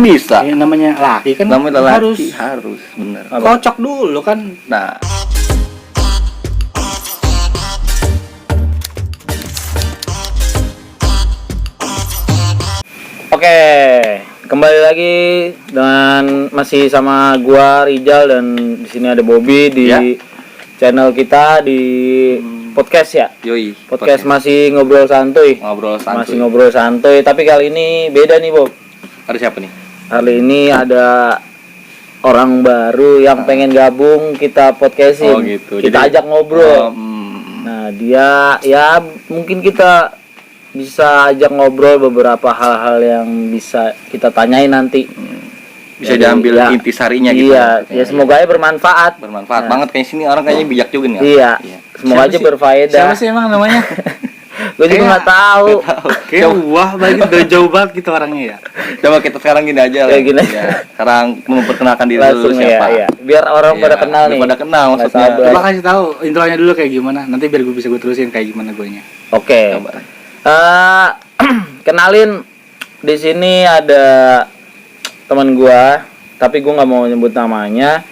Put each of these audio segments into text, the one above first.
bisa. Namanya laki kan harus bener. Kocok dulu kan. Nah, Oke, kembali lagi dengan masih sama gua Rijal dan di sini ada Bobby di channel kita di podcast ya. yoi. Podcast masih ngobrol santuy. Masih ngobrol santuy, tapi kali ini beda nih, Bob. Ada siapa nih? Kali ini ada orang baru yang pengen gabung kita podcastin. Oh gitu. Kita ajak ngobrol. Nah, dia ya mungkin kita bisa ajak ngobrol beberapa hal-hal yang bisa kita tanyain nanti. Bisa diambil intisarinya gitu. Iya, ya semoga aja bermanfaat. Bermanfaat banget kayak sini orang kayaknya bijak juga nih. Iya. Semoga aja berfaedah. Siapa sih emang namanya? Gue juga nggak tahu. Kayak wah banget udah jauh banget gitu orangnya ya. Coba kita sekarang gini aja lah. Kayak gini. Ya, sekarang memperkenalkan diri Langsung dulu siapa. ya. Biar orang pada kenal nih. Pada kenal Nggak maksudnya. sabar. Coba kasih tahu intronya dulu kayak gimana. Nanti biar gue bisa terusin kayak gimana guenya. Oke. Coba. Kenalin, di sini ada teman gua, tapi gua nggak mau nyebut namanya.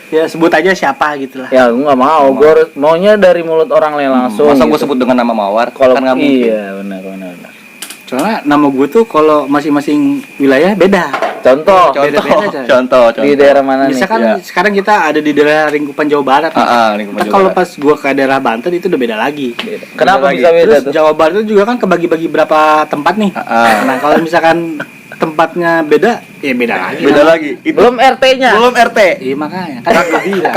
Ya sebut aja siapa gitu lah. Ya gua nggak mau, gua maunya dari mulut orang lain langsung. Masa gue gitu. sebut dengan nama Mawar? Kalau kan nggak mungkin. iya benar. Soalnya nama gue tuh kalau masing-masing wilayah beda. Contoh Contoh. di daerah mana nih? Misalkan Ya. sekarang kita ada di daerah lingkupan Jawa Barat. Lingkupan Jawa Kalau Barat. pas gua ke daerah Banten itu udah beda lagi. Kenapa lagi. bisa beda Terus tuh? Jawa Barat itu juga kan kebagi-bagi berapa tempat nih. Nah kalau misalkan tempatnya beda, ya beda lagi. Beda lagi. Itu Belum RT-nya. belum RT. Iya makanya. Kan gue bilang.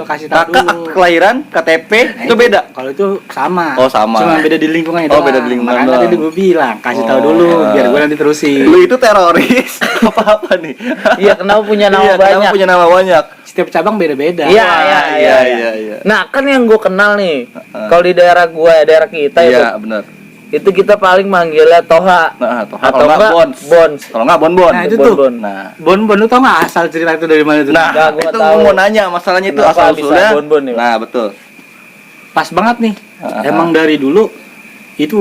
Kasih tahu Kakak dulu. kelahiran, KTP itu beda. Kalau itu sama. Oh, sama. Cuma beda di lingkungannya Oh, doang. beda di lingkungan Makanya doang. tadi gue bilang, kasih tahu dulu biar gue nanti terusin. Lu itu teroris apa nih? Iya, kenapa punya nama Iya, banyak? kenapa punya nama banyak? Setiap cabang beda-beda. Iya. Nah, kan yang gue kenal nih, kalau di daerah gua, daerah kita Iya, benar. itu kita paling manggilnya Toha. Nah, Toha. Atau Kalau nggak enggak Bons. Kalau nggak Bon. Nah, itu Bon, tuh. Bon. Nah, Bon lu tau nggak asal cerita itu dari mana tuh? nah Nggak, gua itu tahu. gua mau nanya masalahnya itu Kenapa asal bisa usulnya. Bon ya? Nah, betul. Pas banget nih. Emang dari dulu itu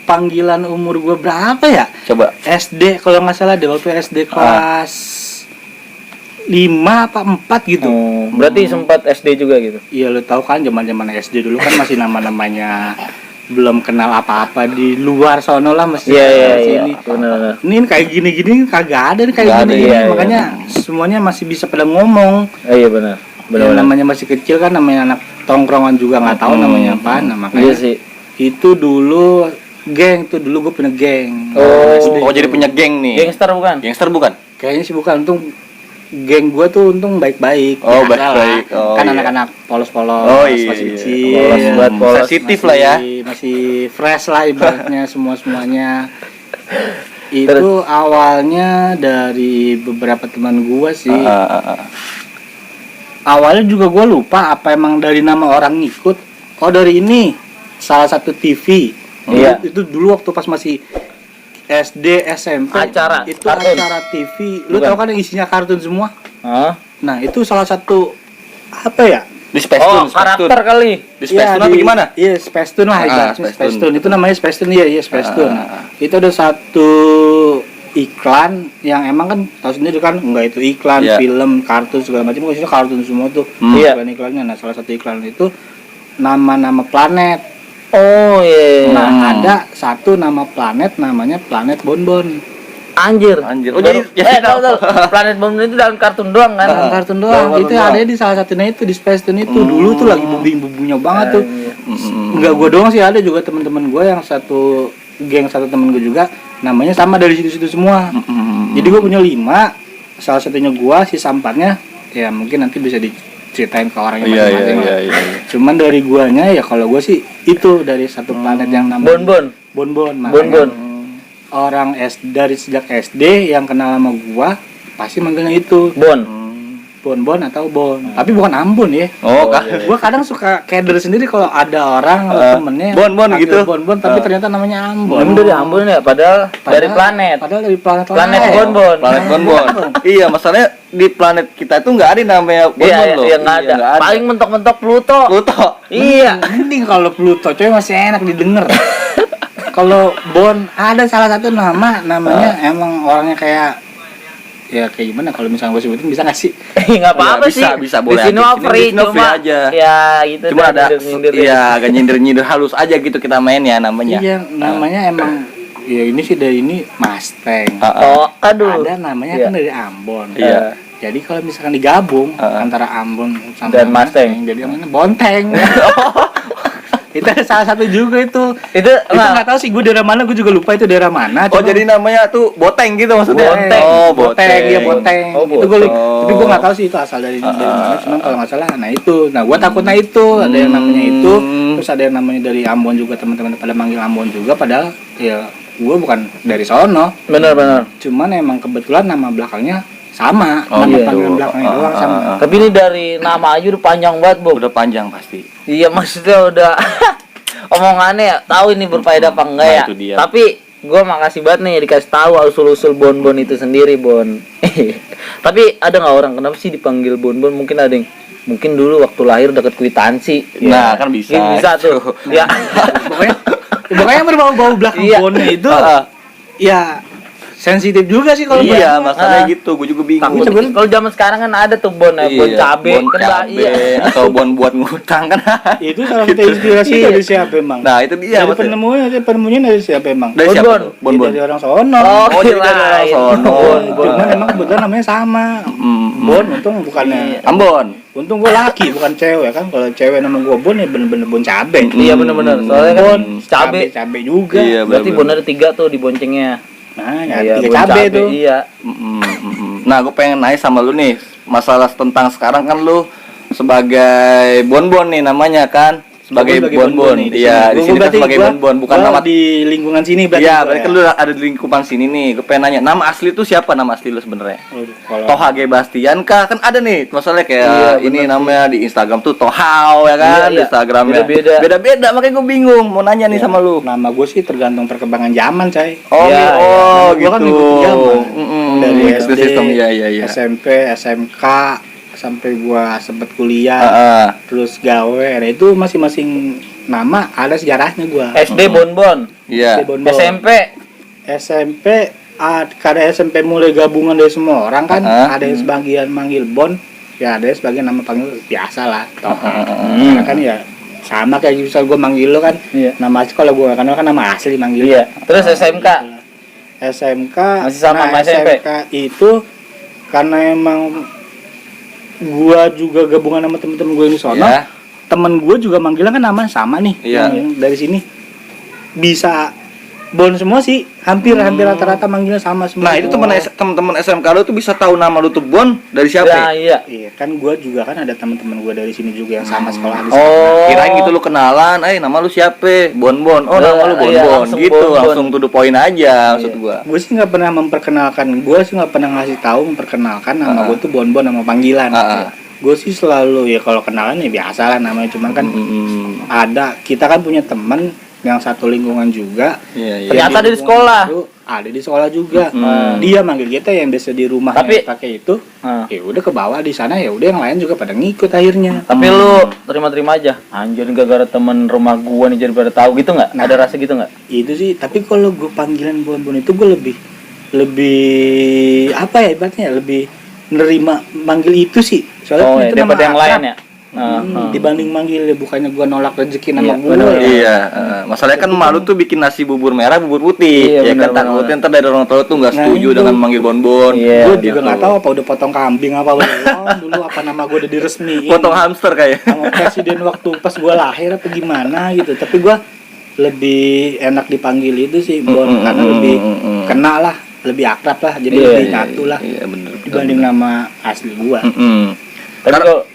panggilan umur gue berapa ya? Coba. SD kalau nggak salah deh waktu SD kelas 5 apa 4 gitu. Oh, berarti sempat SD juga gitu. Iya lo tahu kan zaman-zaman SD dulu kan masih nama-namanya belum kenal apa-apa di luar sono lah masih Iya. sini. Benar. Ini kayak gini-gini kagak ada nih kayak Nggak ada, gini. iya. Makanya semuanya masih bisa pada ngomong. Iya benar. Yang namanya masih kecil kan namanya anak tongkrongan juga nggak tahu namanya apa. Nah, makanya Iya sih. itu dulu geng tuh dulu gue punya geng. Oh, jadi punya geng nih. Gangster bukan? Gangster bukan? Kayaknya sih bukan, untung geng gue tuh untung baik-baik. Oh, Biasa lah. baik-baik. Oh, kan iya. anak-anak polos-polos, Oh, iya. masih kecil, Polos. Sensitif lah ya. masih fresh lah ibaratnya semuanya. Itu awalnya dari beberapa teman gue sih. Awalnya juga gue lupa apa emang dari nama orang ngikut. Oh dari ini salah satu TV. Iya. Itu dulu waktu pas masih SD SMP Acara, itu kartun. acara TV. Lu Bukan. tahu kan yang isinya kartun semua? Hah? Nah, itu salah satu apa ya? Di Space Oh, Tune, karakter kali. Di Space Tune apa gimana? Iya, Space Tune lah ibaratnya. Space Space Tune. Tune. Itu namanya Space Tune. Iya, Space Tune. Itu ada satu iklan yang emang kan tahu sendiri kan enggak itu iklan, Iya. film, kartun segala macam isinya kartun semua tuh. Iya. Iklan-iklannya. Nah, salah satu iklan itu nama-nama planet. Oh iya. Nah, ada satu nama planet namanya Planet Bonbon. Anjir. Oh, jadi tahu. Planet Bom itu dalam kartun doang kan? Dalam kartun doang. Itu ada di salah satunya itu di Space Tune itu. Dulu tuh lagi booming-boomingnya banget tuh. Enggak gua doang sih, ada juga teman-teman gua yang satu geng satu temen gue juga namanya sama dari situ-situ semua. Jadi gua punya 5. Salah satunya gua si sampatnya ya mungkin nanti bisa diceritain ke orangnya masing-masing. Iya. Cuman dari guanya ya kalau gua sih itu dari satu planet yang namanya Bonbon. Makanya orang dari sejak SD yang kenal sama gua pasti manggilnya itu Bonbon atau Bon. Tapi bukan Ambon ya. Oh, Gua kadang suka keder sendiri kalau ada orang temennya Bon panggil gitu. Bon tapi ternyata namanya Ambon. Emang dari Ambon ya? Padahal dari planet. Padahal dari planet Planet lain. Bonbon. Planet Bonbon. Iya, masalahnya di planet kita itu nggak ada namanya Bonbon loh. Iya, nggak ada. Paling mentok-mentok Pluto. Iya. Mending kalau Pluto coy masih enak didengar. Kalau Bon ada salah satu namanya emang orangnya kayak ya kayak gimana kalau misalnya gue sebutin bisa nggak sih? Nggak apa-apa Ya, sih. bisa, boleh Di sini aja. mah Di free sini mah free cuma aja. ya gitu. Cuma dah, ada nyindir-nyindir. iya agak nyindir halus aja gitu kita main ya namanya. Iya, namanya emang ya ini sih dari ini Mustang. Oh, aduh. Ada namanya Iya. kan dari Ambon. Iya. Jadi kalau misalkan digabung antara Ambon sama Dan Mustang. jadi namanya Bonteng. Itu ada salah satu juga itu. Itu Nggak tahu sih gue daerah mana, gue juga lupa itu daerah mana. Oh cuma- jadi namanya tuh Boteng gitu maksudnya. Bonteng. Oh Boteng, iya Boteng. Oh, Itu gue, Boteng. tapi gue nggak tahu sih itu asal dari mana. Cuman kalau nggak salah, nah itu. Nah gue takutnya itu ada yang namanya itu, terus ada yang namanya dari Ambon juga, teman-teman pada manggil Ambon juga. Padahal ya gue bukan dari sono. benar-benar. Cuman emang kebetulan nama belakangnya sama, Oh, nama gitu. panggilan belakangnya doang sama. Tapi ini dari nama aja udah panjang banget, Bu. Udah panjang pasti. Iya, maksudnya udah omongannya ya, tahu ini berfaedah apa enggak Nah, ya. itu dia. Tapi gue makasih banget nih dikasih tahu usul-usul Bon itu sendiri, Bon. Tapi ada nggak orang kenapa sih dipanggil Bon? Mungkin ada yang mungkin dulu waktu lahir deket kwitansi. Nah, kan bisa. Bisa tuh. Ya. Pokoknya yang berbau-bau belakang Iya. bonnya itu, Heeh. ya sensitif juga sih kalau Iya, buat- masalahnya gitu. Gue juga bingung. Tapi sebenarnya kalau zaman sekarang kan ada tuh Bon, ya, Bon Iya, cabe, bon kan cabe, iya. atau bon buat ngutang kan. Itu salah satu inspirasi Iya. dari siapa emang? Nah, itu dia dari maksudnya. penemunya dari siapa emang? Dari siapa Bon-bon. tuh? Bon-bon. Dari orang sono. Oh, Oh, jadi dari orang kirain. sono. Bon. Cuman emang kebetulan namanya sama. Bon, untung bukannya. Ambon. Untung gue laki bukan cewek kan. Kalau cewek nama gue Bon ya bener-bener Bon cabe. Iya benar-benar. Soalnya kan Bon cabe. cabe juga. Iya, Berarti bener-bener. Bon ada 3 tuh di boncengnya. Nah, ya, Iya, tiga Bon cabe tuh. Iya. Nah, gue pengen nanya sama lu nih, masalah tentang sekarang kan lu sebagai bonbon nih namanya kan, sebagai bonbon. nih Iya, di sini kan sebagai bonbon, bukan nama. di lingkungan sini berarti. Iya, gua berarti ya. kan lu ada di lingkupan sini nih. Gue pengen nanya, nama asli tuh siapa nama asli lu sebenarnya? Waduh, kalau Tohage Bastian kah? Kan ada nih, masalahnya kayak Iya, ini bener namanya di Instagram tuh Tohao ya kan, Iya, di iya. Instagramnya. Beda-beda. Beda-beda, makanya gue bingung mau nanya nih sama lu. nama gue sih tergantung perkembangan zaman, Cai. Oh, Iya, oh Gua kan gitu. ngikutin zaman. Dari Ngikutin SD, sistem, iya iya iya. SMP, SMK, sampai gua sempet kuliah, Heeh. terus gawe. Nah, itu masing-masing nama ada sejarahnya gua. SD Bon. Iya. SD Bonbon. SMP karena SMP mulai gabungan dari semua orang kan, ada yang sebagian manggil Bon, ya ada yang sebagian nama panggil biasa lah. Karena kan ya sama kayak misal gua manggil lo kan, Iya. nama asli kalau gua kenal kan nama asli manggil. Iya. Terus SMK. SMK Masih sama sama SMP? SMK itu karena emang gua juga gabungan sama temen-temen gue yang di sono. Iya. Temen gue juga manggilnya kan nama sama nih. Iya. Yang dari sini bisa Bon semua sih, hampir rata-rata manggilnya sama semua. Nah, itu teman-teman SMK lu tuh bisa tahu nama lu tuh Bon dari siapa? Ya, iya. Iya, kan gua juga kan ada teman-teman gua dari sini juga yang sama sekolah di sana. Oh. Kirain gitu lu kenalan, nama lu siapa? Bon. Oh, nama lu Bon. Iya, langsung Gitu, Bon. langsung to the point aja maksud gua. Gue sih nggak pernah memperkenalkan, gue sih nggak pernah ngasih tahu memperkenalkan nama gue tuh Bon nama panggilan. Gue sih selalu ya kalau kenalan ya biasa lah namanya, cuman kan ada kita kan punya teman yang satu lingkungan juga. Iya, Ternyata ada di sekolah. Ada di sekolah juga. Dia manggil kita yang biasa di rumah Tapi- pakai itu. Ya udah ke bawah di sana, ya udah yang lain juga pada ngikut akhirnya. Tapi lu terima-terima aja. Anjir gara-gara temen rumah gua nih jadi pada tahu gitu nggak? Nah. Ada rasa gitu nggak? Itu sih, tapi kalau gue panggilan Bon itu gue lebih apa ya ibaratnya ya, lebih nerima manggil itu sih. Soalnya Oh, kan ya, itu daripada nama yang akrab. lain ya. Dibanding manggil ya, bukannya gue nolak rezeki nama Iya, gue. bener. Iya, masalahnya kan malu tuh bikin nasi bubur merah, bubur putih. Iya, Ya kan bener, takutnya ntar dari orang tua tuh nggak Nah, setuju itu. dengan manggil Bon. Iya, Gue gitu. juga nggak tahu apa udah potong kambing apa belum. Dulu apa nama gue udah diresmiin Potong hamster kayak. sama presiden waktu pas gue lahir apa gimana gitu. Tapi gue lebih enak dipanggil itu sih Bon, karena lebih kena lah, lebih akrab lah, jadi Iya, lebih iya, nyatu lah Iya, bener. dibanding nama asli gue. Tapi kalau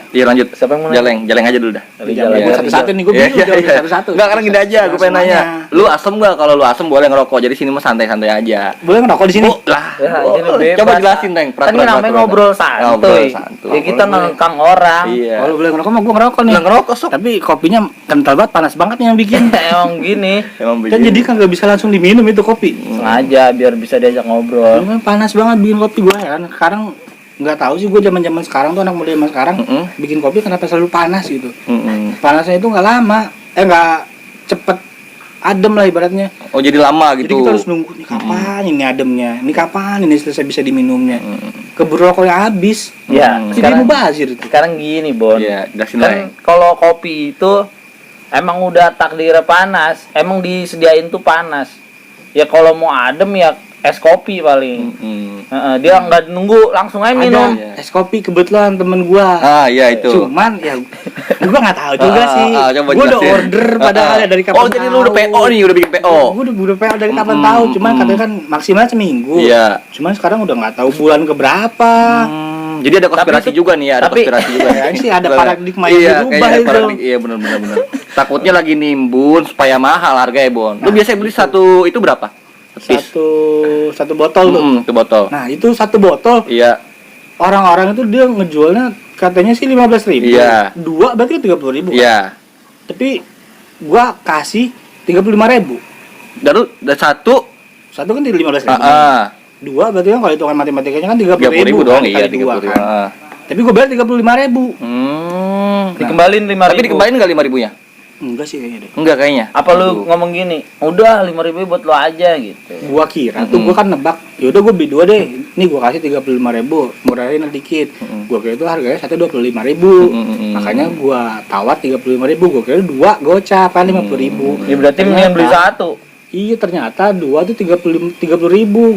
Iya lanjut. Siapa yang mau nanya? Jeleng aja dulu dah. Rijal, Gue ya. satu-satu nih, gue Iya, bingung jawab iya. satu-satu. Enggak, karena gini aja, gue pengen nanya. Semuanya. Lu asem nggak? Kalau lu asem boleh ngerokok. Jadi sini mah santai-santai aja. Boleh ngerokok di sini? Oh, lah. Ya, Oh, jadi bebas. coba jelasin, Teng. Kan ini namanya ngobrol santuy. Ya kita nengkang orang. Iya. Kalau boleh ngerokok mah gue ngerokok nih. Lah ngerokok sok. Tapi kopinya kental banget, panas banget nih yang bikin. Emang gini. Emang Kan jadi kan nggak bisa langsung diminum itu kopi. Sengaja biar bisa diajak ngobrol. Emang panas banget bikin kopi gue ya kan. Sekarang nggak tahu sih gue zaman sekarang tuh anak muda zaman sekarang bikin kopi kenapa selalu panas gitu. Panasnya itu nggak lama, nggak cepet adem lah ibaratnya. Oh, jadi lama Jadi gitu. kita harus nunggu nih kapan ini ademnya, ini kapan ini selesai bisa diminumnya. Keburu rokoknya habis. Ya, Jadi sekarang mubazir itu. sekarang gini, Bon. Iya, jelasin lah. Kan kalau kopi itu emang udah takdirnya panas, emang disediain tuh panas. Ya kalau mau adem ya es kopi paling. Dia nggak nunggu, langsung aja minum. Ada es kopi kebetulan temen gua. Iya itu. Cuman ya gua nggak tahu juga sih. Coba Gua udah jelasin. order padahal ya dari kapan. Oh, jadi lu udah PO nih, udah bikin PO. Gua udah PO dari kapan tahu, cuman katanya kan maksimal seminggu. Iya. Cuman sekarang udah nggak tahu bulan keberapa. Jadi ada konspirasi Tapi itu- juga nih, ada tapi- konspirasi juga. Kayaknya sih ada paradigma yang iya, berubah kayaknya ada itu. Iya, benar. Takutnya lagi nimbun supaya mahal harganya, Bon. Lu biasanya beli satu itu berapa? Piece. Satu botol tuh. Itu botol. Nah, itu satu botol Iya. orang-orang itu dia ngejualnya katanya sih 15.000. Iya. Dua berarti 30.000. Iya. Tapi gua kasih 35.000. Dan satu, Satu kan 15.000. Dua berarti kan kalau hitungan matematikanya kan 30.000 30.000 dong, kan, iya kali dua 30.000. kan. Tapi gua bayar 35.000. Dikembalin 5.000. Tapi dikembalin enggak 5.000-nya? Enggak sih kayaknya deh. Enggak kayaknya. Apa Aduh. lu ngomong gini? Udah 5.000 buat lo aja gitu. Gua kira tuh gua kan nebak, yaudah gua beli dua deh. Nih gua kasih 35.000, murahin dikit. Gua kira itu harganya satu 25.000. Makanya gua tawar 35.000, gua kira dua gocap kan 50.000. Ya berarti mendingan beli satu. Iya ternyata dua tuh 30.000.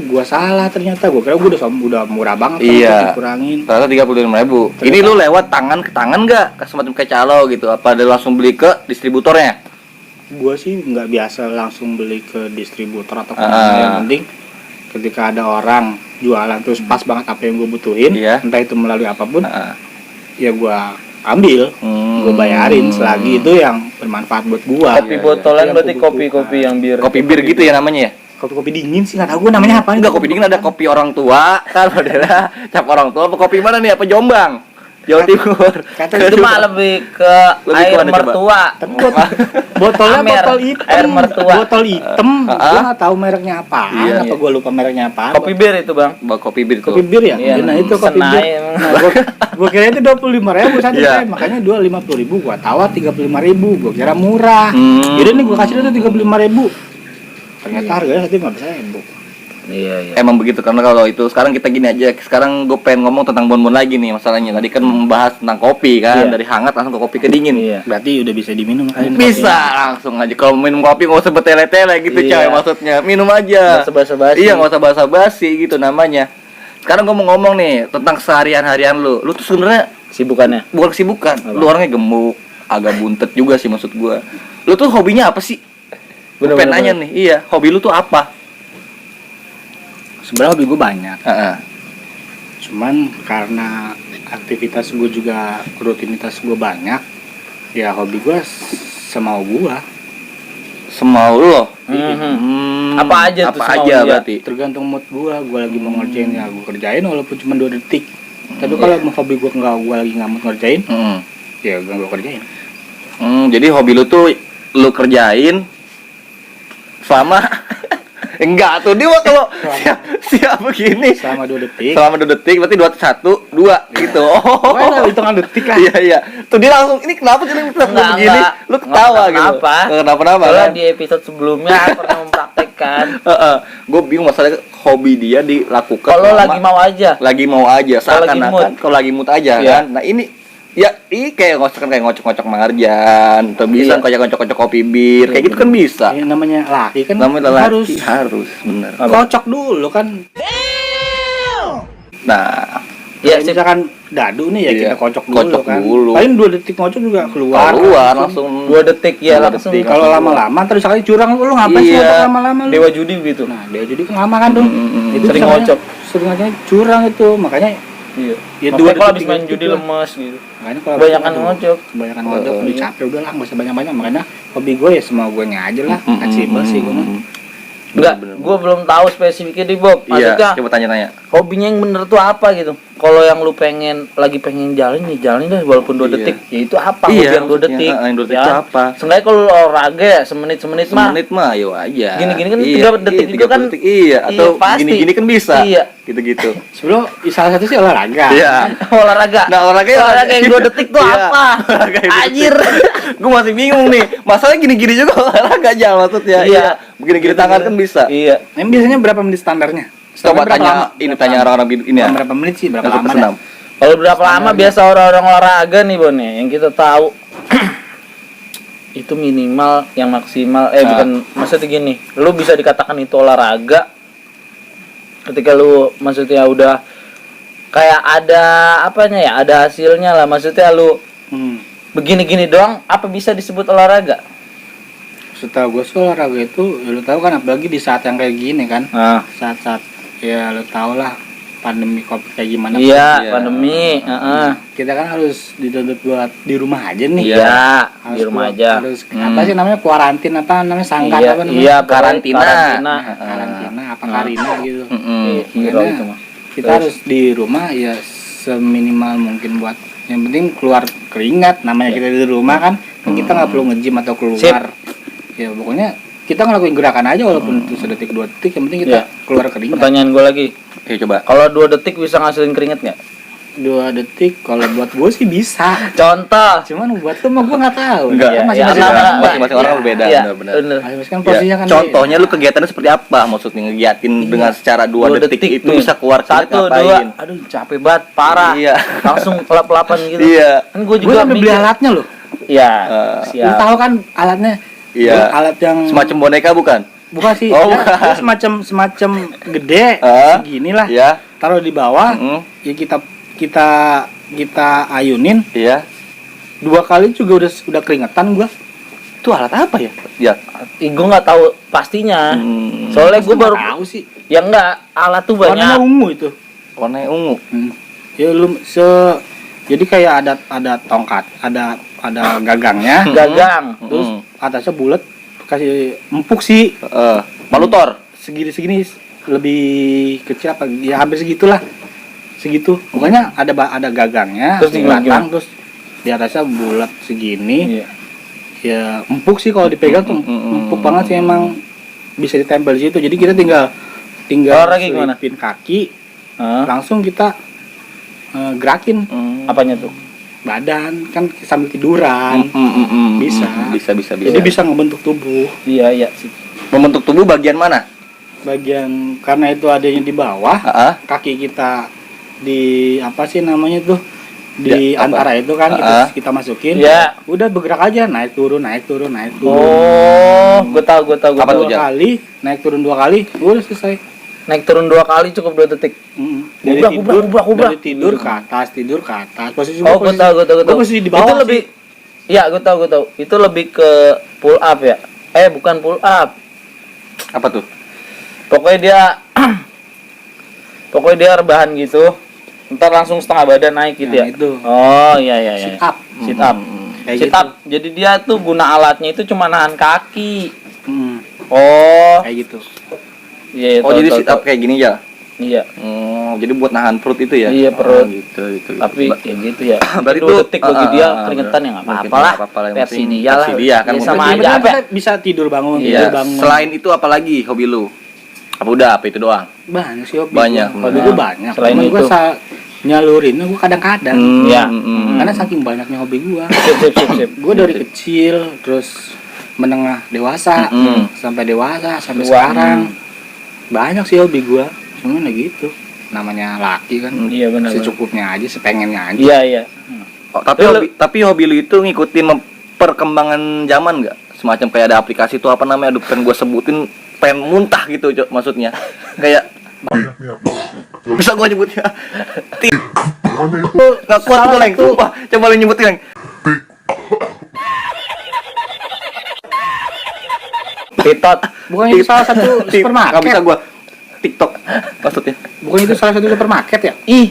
Gua salah ternyata. Gua kira gua udah murah banget kan, Iya. terus dikurangin. Ternyata 35.000. Ini lu lewat tangan ke tangan enggak? Semacam kayak calo gitu. Apa ada langsung beli ke distributornya? Gua sih nggak biasa langsung beli ke distributor atau kemana. Yang penting ketika ada orang jualan terus pas banget apa yang gue butuhin, Iya. entah itu melalui apapun, Heeh. ya gua ambil, gue bayarin selagi itu yang bermanfaat buat gua. Kopi botolan Yang berarti gua butuhkan. kopi-kopi yang bir. Kopi bir gitu ya namanya ya? Kopi dingin sih nggak tahu gue namanya apa. Enggak, kopi dingin ada kopi orang tua, kan modela cap orang tua. Apa kopi mana nih? Apa Jombang? Jawa Timur. Kata Itu mah lebih ke Lebih ke air mana coba? mertua. Tapi botolnya Amer, botol hitam, air mertua. botol hitam. Gue nggak tahu mereknya apa. Iya. Apa gue lupa mereknya apa? Kopi bir itu, Bang. Kopi bir tuh. Kopi bir ya? Iya. Nah itu kopi Senai bir. emang. Nah, gue kira itu 25.000 satu Iya. teh, makanya 50.000 gue tawar 35.000, gue kira murah. Jadi nih gue kasih itu 35.000. Ternyata harganya tadi 15.000. Iya. Emang begitu, karena kalau itu sekarang kita gini aja. Sekarang gue pengen ngomong tentang bonbon lagi nih masalahnya. Tadi kan membahas tentang kopi kan, Iya. dari hangat langsung ke kopi ke dingin. Iya. Berarti udah bisa diminum kan? Bisa langsung aja. Kalau minum kopi nggak usah bertele-tele gitu, Iya. coy. Maksudnya minum aja. Nggak usah basa-basi. Iya, nggak usah basa-basi gitu namanya. Sekarang gue mau ngomong nih tentang seharian-harian lu. Lu tuh sebenarnya Sibukannya. bukan kesibukan. Lu orangnya gemuk, agak buntet juga sih maksud gue. Lu tuh hobinya apa sih? Gue Bener, pengen bener, nanya nih. Iya, hobi lu tuh apa? Sebenarnya hobi gue banyak. Heeh. Cuman karena aktivitas gue juga rutinitas gue banyak, ya hobi gue semau gue. Semau lu. Apa aja tuh Apa semau aja dia? berarti? Tergantung mood gue lagi mau ngerjain ya gue kerjain walaupun cuma 2 detik. Tapi kalau hobi gue lagi nggak mau ngerjain, ya gue kerjain. Jadi hobi lu tuh lu kerjain selama enggak tuh dia mah kalau siap begini Selama 2 detik. selama 2 detik berarti 2 gitu. Pokoknya hitungan detik lah. Iya. Tuh dia langsung ini kenapa sih lu begini? Lu ketawa gitu. Kenapa? Kenapa Soalnya kan? di episode sebelumnya pernah mempraktekkan. Gue bingung masalahnya hobi dia dilakukan Kalau selama- lagi mau aja. lagi mau aja Kalau lagi seakan-akan mood. kalau lagi mood aja Iya. kan. Nah ini ya kayak ngocok-ngocok Marjan atau bisa Iya. ngocok-ngocok kopi bir kayak gitu kan bisa. Ya, namanya laki kan Namanya lelaki harus bener. kocok dulu kan. Nah, Iya Kayak sih. misalkan dadu nih ya Iya, kita kocok dulu kocok kan. dulu. Paling 2 detik ngocok juga keluar. langsung 2 detik ya 2 langsung. detik. Kalau lama-lama terus sekali curang lu ngapain sih Iya. ngocok lama-lama lu? Dewa judi gitu. Nah, dia jadi kan lama kan tuh. Itu Sering namanya- ngocok. Sering ngocok curang itu. Makanya Iya. ya Makanya 2 kalau habis detik, main 3 judi detik lah. lemes gitu. Makanya kalau Kebanyakan aduh, ngocok. Kebanyakan ngocok udah iya. capek udah lah enggak usah banyak-banyak. Makanya hobi gue ya semua gue aja lah. Achievable sih gue mah. Enggak, Bener-bener. gue belum tahu spesifiknya di Bob. Iya, Maksudnya coba tanya-tanya. hobinya yang bener tuh apa gitu? Kalau yang lu lagi pengen jalan nih, jalanin deh walaupun 2 Iya. detik. Ya itu apa? Iya, Hobi yang 2 maksudnya, detik. yang 2 detik itu apa? Seenggaknya kalau lu olahraga ya semenit-semenit mah. Semenit mah ayo aja. Gini-gini kan Iya, 3 detik iya, itu kan 30 detik, iya, atau iya, pasti. gini-gini kan bisa. Iya. Gitu-gitu. Sebelum salah satu sih olahraga. Iya. olahraga. Nah, olahraga yang 2 detik tuh Iya, apa? olahraga yang 2 Anjir. Gue masih bingung nih. Masalahnya gini-gini juga olahraga aja maksudnya. Iya. Begini-gini tangan kan bisa. Iya. Ini biasanya berapa menit standarnya? Coba Berapa tanya lama? ini Berapa tanya lama? orang-orang ini ya. Berapa menit sih? Berapa Yang lama? bersenam. Kalau berapa lama biasa orang-orang olahraga nih Bon ya, yang kita tahu itu minimal yang maksimal bukan maksudnya gini, lu bisa dikatakan itu olahraga ketika lu maksudnya udah kayak ada apanya ya, ada hasilnya lah, maksudnya lu begini-gini doang apa bisa disebut olahraga? Setahu gue sih olahraga itu, ya lu tahu kan, apalagi di saat yang kayak gini kan, saat-saat ya lu tau lah pandemi covid kayak gimana. Iya, Iya. pandemi, Kita kan harus dituntut buat di rumah aja nih. iya, Harus di rumah buat- aja. Harus apa sih namanya, kuarantin apa namanya, sangkan Iya, apa namanya? iya, Karantina. karantina. Karantina apa karina gitu. Iya, hero Makanya itu mah. kita Terus? harus di rumah ya seminimal mungkin, buat yang penting keluar keringat, namanya kita di rumah kan kita nggak perlu nge-gym atau keluar. Ya pokoknya kita ngelakuin gerakan aja walaupun itu sedetik 2 detik, yang penting kita Iya. keluar keringat. Pertanyaan gue lagi, Coba. kalau 2 detik bisa ngasilin keringet nggak? 2 detik kalau buat gue sih bisa, Contoh. cuman buat lu mah gue nggak tahu. Enggak, Kan Iya, masing-masing iya, orang. iya, masing-masing orang berbeda, Iya, benar-benar. bener. Masing-masing kan Ya, posisinya kan contohnya lu kegiatannya seperti apa? Maksudnya ngegiatin dengan secara 2 2 detik, itu nih. bisa keluar keringat 1, 2, ngapain? aduh capek banget, parah. Iya. Langsung lap-lapan gitu. Iya. Kan gue gue juga sampai beli mikir. alatnya loh. Iya, Lu siap. tahu kan alatnya? Iya. Gua alat yang Semacam boneka bukan? bukan sih, Oh, dia, bukan. dia semacam gede, segini lah. Iya. Taruh di bawah, Mm-mm. ya kita ayunin Iya. 2 kali juga udah keringetan gua. Itu alat apa ya? Ya. Gue nggak tahu pastinya. Hmm. Soalnya gue Masa baru nggak tahu sih. ya enggak, alat tuh Warnanya banyak. ungu itu. Warnanya ungu. Ya lu jadi kayak ada tongkat, ada gagangnya, Gagang. terus atasnya bulat, kasih empuk sih. Malutor. Segini lebih kecil apa? Ya hampir segitulah. Segitu. Pokoknya ada gagangnya, Terus di gimana? belakang, terus di atasnya bulat segini. Iya. Ya empuk sih kalau dipegang tuh, empuk banget sih, emang bisa ditempel di situ. Jadi kita tinggal Olahraga gimana? selipin kaki, Hah? langsung kita gerakin Apanya tuh? badan kan sambil tiduran. Bisa. Bisa. Jadi bisa ngebentuk tubuh. Iya, iya sih. Membentuk tubuh bagian mana? Bagian karena itu adanya di bawah, kaki kita di apa sih namanya tuh, di Ya, apa? antara itu kan kita masukin. Ya. Udah bergerak aja, naik turun. Oh, gue tahu. Apa tuh, Dua kali, naik turun 2 kali, udah selesai. Naik turun 2 kali cukup 2 detik. Dari Kubrak. dari tidur ke atas. Posisi Oh, gue tahu. gua posisi di bawah Itu lebih sih. Iya, gue tahu. Itu lebih ke pull up ya. Bukan pull up. Apa tuh? Pokoknya dia rebahan gitu. Ntar langsung setengah badan naik gitu Nah, ya. itu. Oh, iya. Sit up. Sit up. Kayak Sit gitu. up. Jadi dia tuh guna alatnya itu cuma nahan kaki. Hmm, Oh, kayak gitu. iya. Oh, jadi sit up kayak gini ya? Iya. Jadi buat nahan perut itu ya? Iya, perut. Gitu. Tapi ya gitu ya. Berarti 2 itu, detik bagi dia keringetan ya nggak mungkin apa-apa lah. nggak apa-apa lah, yang Versi penting dia lah. versi dia kan, Ya, mungkin. sama Yang aja penting apa? kita bisa tidur bangun, Iya. tidur bangun. Selain itu apa lagi hobi lu? Apa itu doang? banyak sih hobi. Banyak. Hobi gue banyak. Selain Cuman gua itu. nyalurin gue kadang-kadang. Iya. Karena saking banyaknya hobi gue. Sip. Gue dari kecil terus menengah dewasa sampai dewasa sampai Tua. sekarang banyak sih hobi gue. Cuman ya gitu, namanya laki kan. Iya, benar. Secukupnya aja, sepengennya aja. Iya. Oh, tapi hobi lu itu ngikutin perkembangan zaman nggak? Semacam kayak ada aplikasi itu apa namanya? Aduh, pengen gue sebutin, pengen muntah gitu, Cok, maksudnya. Kayak bisa gue nyebutnya. Nggak kuat gue, Leng. Sumpah. Coba lu nyebutin, Leng. Titot. Bukan itu salah satu Nggak bisa supermarket. gue. TikTok maksudnya. Bukan itu salah satu supermarket ya? Ih.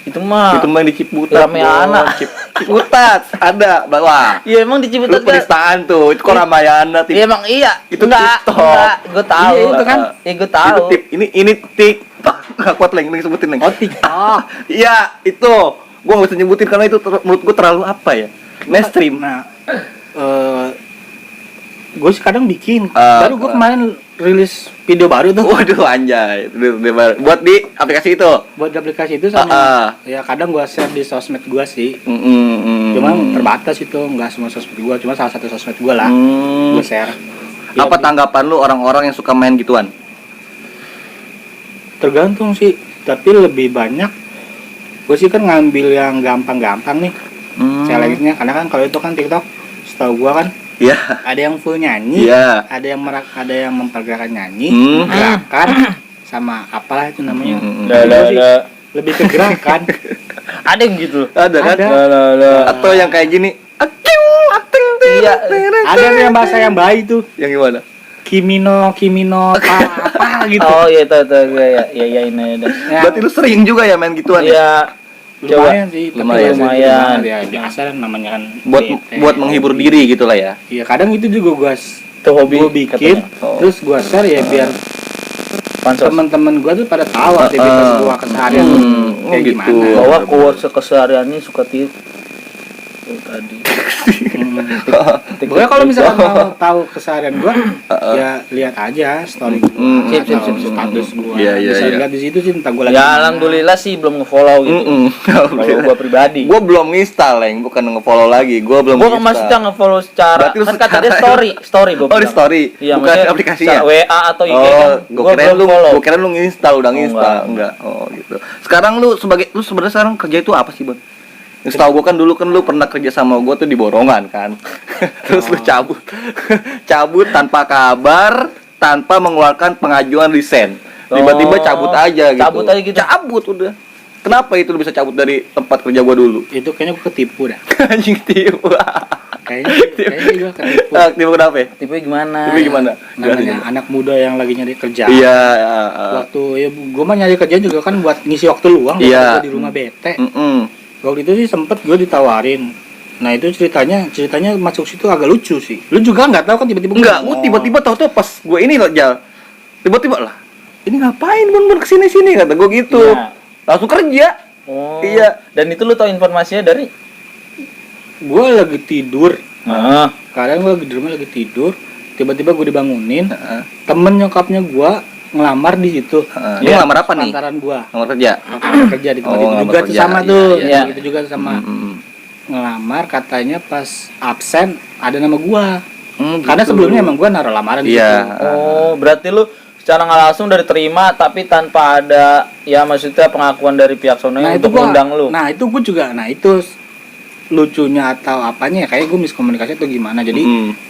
Itu mah Itu main di Ciputat. Rame anak. Ciputat ada bawah. Iya emang di Lu Ciputat kan. penistaan tuh, itu kok Ramayana Iya emang iya. Itu enggak, TikTok. enggak, gue tahu. Iya, itu kan. Iya gue tahu. Itu tip, ini TikTok. Enggak kuat lagi nih sebutin lagi. Oh, TikTok. Iya, itu. Gua enggak bisa nyebutin karena itu menurut gua terlalu apa ya? Mainstream. Nah, gue sih kadang bikin. Ah, Baru gue kemarin rilis video baru tuh. Waduh anjay. Buat di aplikasi itu. Buat aplikasi itu sama. Ya kadang gue share di sosmed gue sih. Cuman terbatas itu, nggak semua sosmed gue, cuma salah satu sosmed gue lah. Gue share. Ya, Apa tanggapan lu orang-orang yang suka main gituan? tergantung sih, tapi lebih banyak gue sih kan ngambil yang gampang-gampang nih. Selectnya karena kan kalau itu kan TikTok setahu gue kan Iya. ada yang full nyanyi, Iya. ada yang mempergerakan nyanyi, gerakan sama apalah itu namanya. Lebih ke gerakan. Ada yang gitu. Ada kan? Ada. Atau yang kayak gini. Iya. Ada yang bahasa yang bayi tuh. Yang gimana? Kimino apa gitu. Oh iya tahu gue ya. Ya ini ada. Ya, Berarti lu sering juga ya main gituan ya? Iya. lumayan sih, tapi Lumayan. Lumayan. ya biasa kan namanya kan Buat menghibur diri gitu lah ya. Iya, kadang itu juga gua Itu hobi gua bikin katanya. Oh. terus gua share ya biar Pansos. teman-teman gua tuh pada tahu aktivitas gua keseharian tuh kayak gitu. gimana. Bahwa quotes kesehariannya suka tidur. Tadi. Pokoknya kalau misalkan mau tahu keseharian gua, ya lihat aja story gua, Sip, sip, atau sip, sip. status gua. Iya, iya, Bisa iya. lihat di situ sih entah gua lagi. Ya mana. alhamdulillah sih belum nge-follow gitu. Kalau gua pribadi. Gue belum install, Leng, bukan nge-follow lagi. Gue belum Gua install. maksudnya nge-follow secara Berarti lu kan kata secara- dia story gua Oh, di bilang. story. Iya, Bukan maksudnya aplikasinya. WA atau IG Oh, kan. gue kira lu, follow. gue kira lu nginstal, udah Oh, nginstal, enggak. Oh, gitu. Sekarang lu sebenarnya sekarang kerja itu apa sih, Bang? Setahu gue kan dulu kan lu pernah kerja sama gue tuh di Borongan kan. Terus lu cabut. Cabut tanpa kabar, tanpa mengeluarkan pengajuan resign. Tiba-tiba cabut aja gitu. Cabut aja gitu. Cabut udah. Kenapa itu lu bisa cabut dari tempat kerja gua dulu? Itu kayaknya gua ketipu dah. Anjing tipu. Kayaknya gua ketipu. Tipu kenapa? Ya? Tipe gimana? Tipu gimana? Namanya anak muda yang lagi nyari kerja. Iya. Waktu ya gua mah nyari kerja juga kan buat ngisi waktu luang Iya. gua di rumah bete. Mm-mm. Waktu itu sih sempet gue ditawarin. Nah itu ceritanya masuk situ agak lucu sih. Lu juga nggak tahu kan tiba-tiba Enggak, gua tiba-tiba tahu tuh pas gua ini loh, Jal. Tiba-tiba lah. Ini ngapain Bun kesini-sini kata gua gitu. Iya. Langsung kerja. Oh. Iya. Dan itu lu tahu informasinya dari? gue lagi tidur. Ah. Kadang gue lagi di rumah lagi tidur. Tiba-tiba gue dibangunin. Heeh. Temen nyokapnya gue ngelamar di situ. Lu ngelamar apa nih? Pantaran gue. Ngelamar kerja. Kerja di tempat Oh, itu ngelamar juga tuh kerja. sama Iya, tuh. iya, iya. Gitu juga sama. Mm-mm. Ngelamar katanya pas absen ada nama gue. Gitu. Karena sebelumnya emang gue naruh lamaran di Iya. situ. Oh, berarti lu secara nggak langsung dari terima tapi tanpa ada ya maksudnya pengakuan dari pihak sono untuk mengundang lu. Nah itu gue juga, nah itu lucunya atau apanya ya, kayak gue miskomunikasi atau gimana. Jadi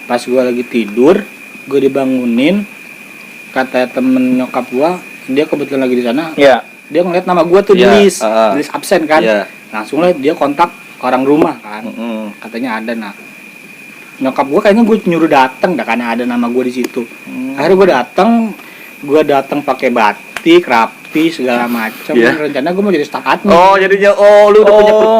pas gue lagi tidur, gue dibangunin, kata temen nyokap gue, dia kebetulan lagi di sana, Iya. dia ngeliat nama gue tuh di Iya, list, di list absen kan, Iya. langsung lah dia kontak orang rumah kan, katanya ada. Nah nyokap gue kayaknya gue nyuruh dateng dah karena ada nama gue di situ. Akhirnya gue datang pakai batik rapi segala macam. Iya. Rencana gue mau jadi staff admin. Oh, jadinya lu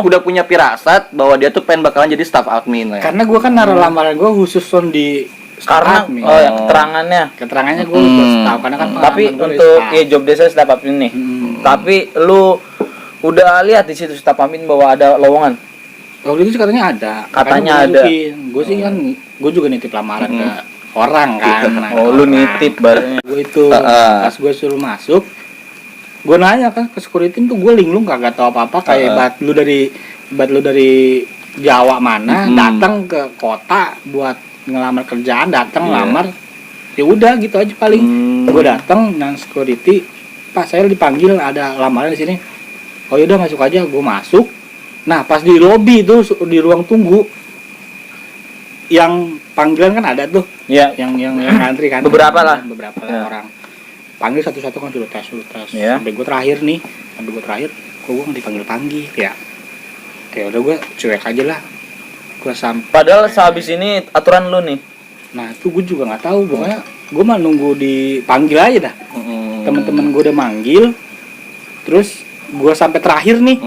udah punya firasat bahwa dia tuh pengen bakalan jadi staff admin lah ya. Karena gue kan naruh lamaran gue khusus di staff Karena admin. oh ya keterangannya. Keterangannya gue udah tahu karena kan Tapi pengalaman gua dari untuk staff. ya job desk staff admin nih. Tapi lu udah lihat di situ staff admin bahwa ada lowongan. Waktu itu sih katanya ada. Katanya ada. Gue sih kan gue juga nitip lamaran ke orang kan. Nah, Oh, lu nitip barunya. Gue itu pas gue suruh masuk, gue nanya kan ke security tuh gue linglung kagak tahu apa-apa kayak bat lu dari Jawa mana datang ke kota buat ngelamar kerjaan, datang ngelamar. Ya udah gitu aja paling. Gue datang nang security, Pak saya dipanggil ada lamaran di sini. Oh yaudah masuk aja, gue masuk. Nah pas di lobi tuh di ruang tunggu yang panggilan kan ada tuh, Iya. yang antri kan, Beberapa lah. beberapa Ya. orang panggil satu-satu kan suruh tes Ya. sampai gue terakhir kok gue nggak dipanggil ya udah gue cuek aja lah gue sampai. Padahal sehabis ini aturan lu nih. Nah itu gue juga nggak tahu, pokoknya gue mah nunggu dipanggil aja dah. Temen-temen gue udah manggil, terus gue sampai terakhir nih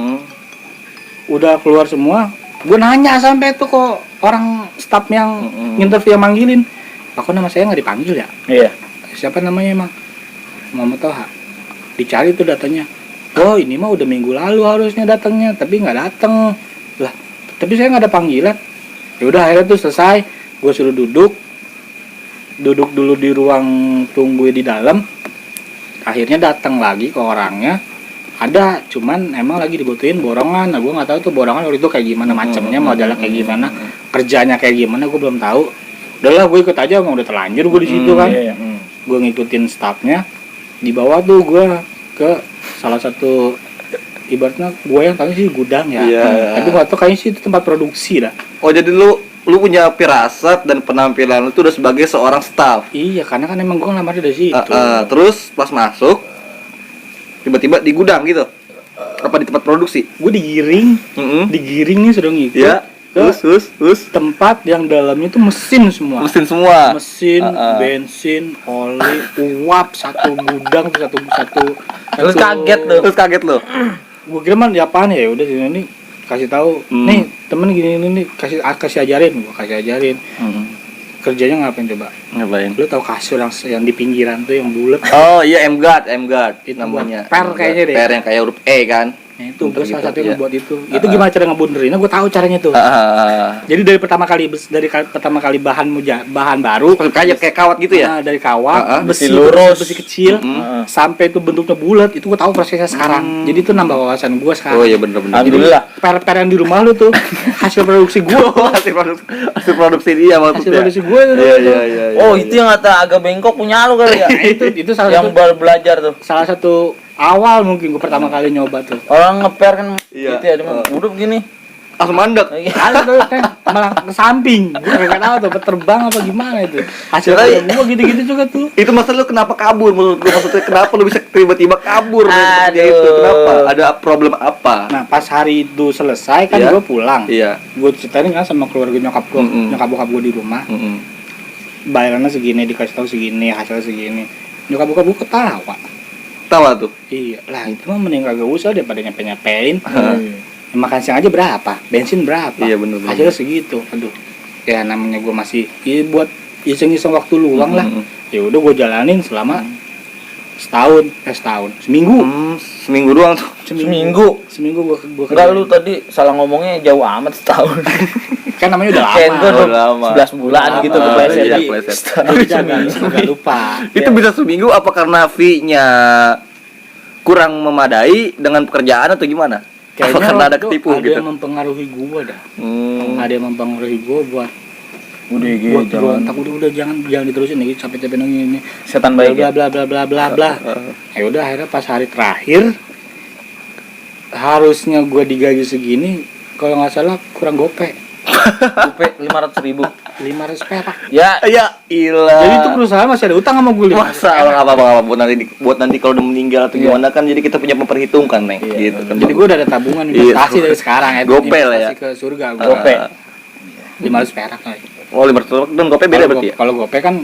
udah keluar semua, Gue nanya sampai tuh kok orang staff yang interview yang manggilin, "Pak, kok nama saya nggak dipanggil ya?" Iya. "Siapa namanya emang?" "Muhammad Toha." Dicari tuh datanya. "Oh, ini mah udah minggu lalu harusnya datangnya, tapi nggak datang." Lah, tapi saya nggak ada panggilan. Ya udah akhirnya tuh selesai, gue suruh duduk dulu di ruang tunggu di dalam. Akhirnya datang lagi ke orangnya, ada, cuman emang lagi dibutuhin borongan. Nah, gue nggak tahu tuh borongan waktu itu kayak gimana macamnya, modelnya kayak gimana, kerjanya kayak gimana, gue belum tahu. Udahlah, gue ikut aja, emang udah terlanjur gue di situ kan. Iya. Gue ngikutin staffnya, dibawa tuh gue ke salah satu, ibaratnya gue yang tahu sih gudang ya. Iya. Tapi nggak tahu kayaknya sih itu tempat produksi dah. Oh, jadi lu punya firasat dan penampilan lu tuh udah sebagai seorang staff. Iya, karena kan emang gue ngelamarnya dari situ. Terus pas masuk tiba-tiba di gudang gitu. Apa di tempat produksi? Gue digiring nih sudah ngikut. Ya. Terus Tempat yang dalamnya itu mesin semua. mesin semua. Mesin, bensin, oli, uap, satu gudang tuh satu. Terus kaget tuh. Terus kaget lu. Gue kira mah ya apaan ya, udah sini nih kasih tahu. Nih, temen gini nih kasih ajarin, gue kasih ajarin. Kerjanya ngapain coba? Ngapain? Lu tahu kasur yang di pinggiran tuh yang bulat? Oh iya, M-Guard Itu namanya. buat per kayaknya deh. Per yang kayak huruf E kan. Nah, itu gue Gitu, salah satu iya. yang buat itu. Itu gimana cara ngebunerinnya? Gue tahu caranya tuh. Jadi dari pertama kali bahan baru Kayak kawat gitu ya? dari kawat, besi besi lurus. besi kecil, sampai itu bentuknya bulat, itu gue tahu prosesnya sekarang. Jadi itu nambah wawasan gue sekarang. Oh iya bener-bener. Alhamdulillah. Per yang di rumah lu tuh hasil produksi gue. hasil produksi dia Hasil maksudnya. produksi gue itu. Iya. Oh, itu yang kata agak bengkok punya lu kali ya? itu salah Yang satu baru belajar tuh. salah satu awal mungkin gue pertama kali nyoba tuh. Orang ngeper kan Iya. gitu ya, dia udah begini. Langsung mandek. Ada tuh kan malah ke samping. Gue nggak tahu tuh terbang apa gimana itu. Hasil Kirain- produksi gue gitu-gitu juga tuh. Itu maksud lu kenapa kabur menurut lu? Maksudnya kenapa lu bisa tiba-tiba kabur dari kerja Aduh. itu? Kenapa? Ada problem apa? Nah, pas hari itu selesai kan Iya. gue pulang. Iya. Gue ceritain kan sama keluarga nyokap gue, nyokap bokap gue di rumah. Bayarannya segini, dikasih tahu segini, hasilnya segini. Nyokap bokap gue ketawa. Tawa tuh. Iya, lah itu mah mending kagak usah daripada nyampe-nyampein. Makan siang aja berapa? Bensin berapa? Iya, bener. Hasilnya segitu. Aduh. Ya namanya gue masih buat iseng-iseng waktu luang lah. Ya udah gue jalanin selama setahun, seminggu. Seminggu doang tuh. Seminggu gue Enggak, lu tadi salah ngomongnya jauh amat setahun. kan namanya udah Kayak lama. gue udah lama. 11 bulan gitu Lama, kepleset. iya, Jadi, kepleset. setahun Lu jangan seminggu. lupa. Itu bisa seminggu apa karena fee-nya kurang memadai dengan pekerjaan atau gimana? Apa karena ada waktu itu ketipu ada gitu? yang mempengaruhi gua dah. Hmm. Ada yang mempengaruhi gua buat Udah buat gitu. berontak, udah jangan diterusin nih sampai capek ini. Setan Bla baik ya. bla bla bla bla bla. Ya udah akhirnya pas hari terakhir harusnya gua digaji segini, kalau nggak salah kurang gope. UP 500.000. 500 perak. Ya, Ya ilah. Jadi itu perusahaan masih ada utang sama gue. masa apa buat nanti kalau udah meninggal atau Iya. gimana kan jadi kita punya memperhitungkan Neng gitu kan. Jadi gue udah ada tabungan investasi Iya. dari sekarang ya. Gope lah ya. Investasi ke surga gua. Gope. 500 perak lah. Oh 500 dan gope beda berarti ya? Kalau gope kan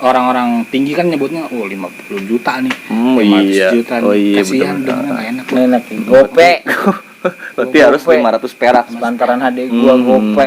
orang-orang tinggi kan nyebutnya 50 juta nih. 500 Iya. juta nih. Oh iya Kasihan benar. dengan nggak enak. enak. Gope. Berarti harus Gope. 500 perak. Lantaran HD gua gope.